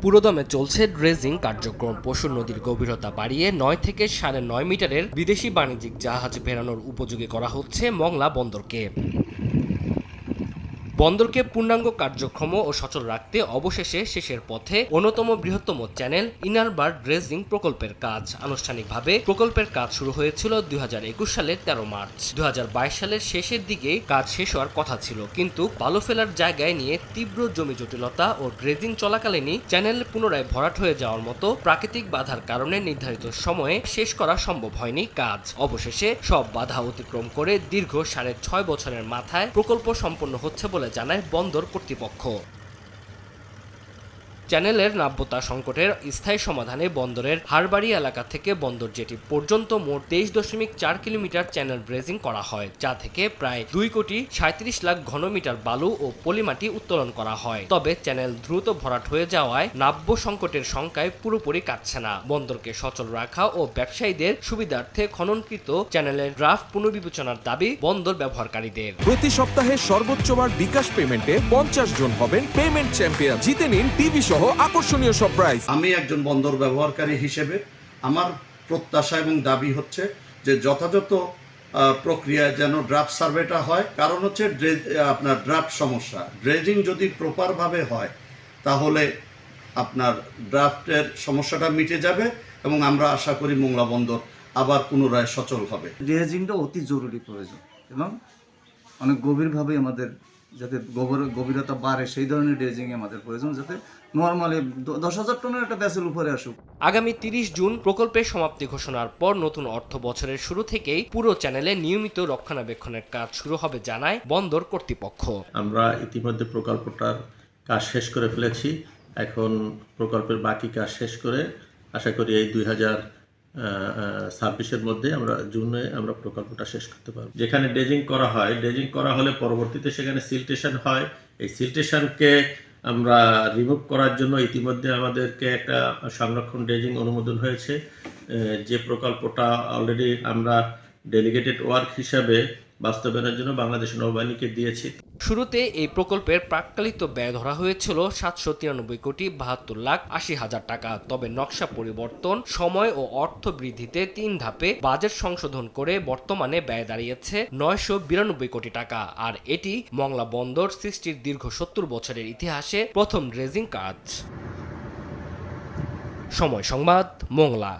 পুরোদমে চলছে ড্রেজিং কার্যক্রম। পশুর নদীর গভীরতা বাড়িয়ে ৯ থেকে ৯.৫ মিটারের বিদেশি বাণিজ্যিক জাহাজ ভেড়ানোর উপযোগী করা হচ্ছে মংলা বন্দরকে। বন্দরকে পূর্ণাঙ্গ কার্যক্ষম ও সচল রাখতে অবশেষে শেষের পথে অন্যতম বৃহত্তম চ্যানেল ইনারবার ড্রেজিং প্রকল্পের কাজ। আনুষ্ঠানিকভাবে প্রকল্পের কাজ শুরু হয়েছিল ২০২১ সালের ১৩ মার্চ। ২০২২ সালের শেষের দিকে কাজ শেষ হওয়ার কথা ছিল, কিন্তু বালু ফেলার জায়গায় নিয়ে তীব্র জমি জটিলতা ও ড্রেজিং চলাকালীনই চ্যানেল পুনরায় ভরাট হয়ে যাওয়ার মতো প্রাকৃতিক বাধার কারণে নির্ধারিত সময়ে শেষ করা সম্ভব হয়নি কাজ। অবশেষে সব বাধা অতিক্রম করে দীর্ঘ ৬.৫ বছরের মাথায় প্রকল্প সম্পন্ন হচ্ছে বলে জানায় বন্দর কর্তৃপক্ষ। চ্যানেলের নাব্যতা সংকটের স্থায়ী সমাধানে বন্দরের হারবাড়ি এলাকা থেকে বন্দর জেটি পর্যন্ত মোট ২৩.৪ কিলোমিটার চ্যানেল ড্রেজিং করা হয়, যা থেকে প্রায় ২,৩৭,০০,০০০ ঘনমিটার বালু ও পলিমাটি উত্তোলন করা হয়। তবে চ্যানেল দ্রুত ভরাট হয়ে যাওয়ায় নাব্য সংকটের শঙ্কায় পুরোপুরি কাটছে না। বন্দরকে সচল রাখা ও ব্যবসায়ীদের সুবিধার্থে খননকৃত চ্যানেলের ড্রাফট পুনর্বিবেচনার দাবি বন্দর ব্যবহারকারীদের। প্রতি সপ্তাহে সর্বোচ্চবার বিকাশ পেমেন্টে ৫০ জন হবেন পেমেন্ট চ্যাম্পিয়ন। জিতে নিন টিভি সহ আকর্ষণীয় সব প্রাইজ। আমি একজন বন্দর ব্যবহারকারী হিসেবে আমার প্রত্যাশা এবং দাবি হচ্ছে যে যথাযথ প্রক্রিয়ায় যেন ড্রাফট সার্ভেটা হয়। কারণ হচ্ছে আপনার ড্রাফট সমস্যা, ড্রেজিং যদি প্রপারভাবে হয় তাহলে আপনার ড্রাফটের সমস্যাটা মিটে যাবে এবং আমরা আশা করি মোংলা বন্দর আবার পুনরায় সচল হবে। ড্রেজিংটা অতি জরুরি প্রয়োজন এবং অনেক গভীরভাবে আমাদের যাতে গভীরতা বাড়ে সেই ধরনের ড্রেজিং আমাদের প্রয়োজন, যাতে নর্মালি ১০,০০০ টনের একটা ভেসেল উপরে আসুক। আগামী ৩০ জুন প্রকল্পের সমাপ্তি ঘোষণার পর নতুন অর্থ বছরের শুরু থেকেই পুরো চ্যানেলে নিয়মিত রক্ষণাবেক্ষণের কাজ শুরু হবে জানায় বন্দর কর্তৃপক্ষ। আমরা ইতিমধ্যে প্রকল্পটার কাজ শেষ করে ফেলেছি। এখন প্রকল্পের বাকি কাজ শেষ করে আশা করি এই ২০২৬-এর মধ্যে জুনে আমরা প্রকল্পটা শেষ করতে পারব। যেখানে ড্রেজিং করা হয়, ড্রেজিং করা হলে পরবর্তীতে সেখানে সিল্টেশন হয়। এই সিল্টেশনকে আমরা রিমুভ করার জন্য ইতিমধ্যে আমাদেরকে একটা সংরক্ষণ ড্রেজিং অনুমোদন হয়েছে, যে প্রকল্পটা অলরেডি আমরা ডেলিগেটেড ওয়ার্ক হিসাবে বাস্তবায়নের জন্য বাংলাদেশ নৌবাহিনীকে দিয়েছি। শুরুতে এই প্রকল্পের প্রাক্কালিত ব্যয় ধরা হয়েছিল ৭৯৩,৭২,৮০,০০০ টাকা। তবে নকশা পরিবর্তন, সময় ও অর্থ বৃদ্ধিতে ৩ ধাপে বাজেট সংশোধন করে বর্তমানে ব্যয় দাঁড়িয়েছে ৯৯২ কোটি টাকা। আর এটি মংলা বন্দর সৃষ্টির দীর্ঘ ৭০ বছরের ইতিহাসে প্রথম ড্রেজিং কাজ। সময় সংবাদ, মোংলা।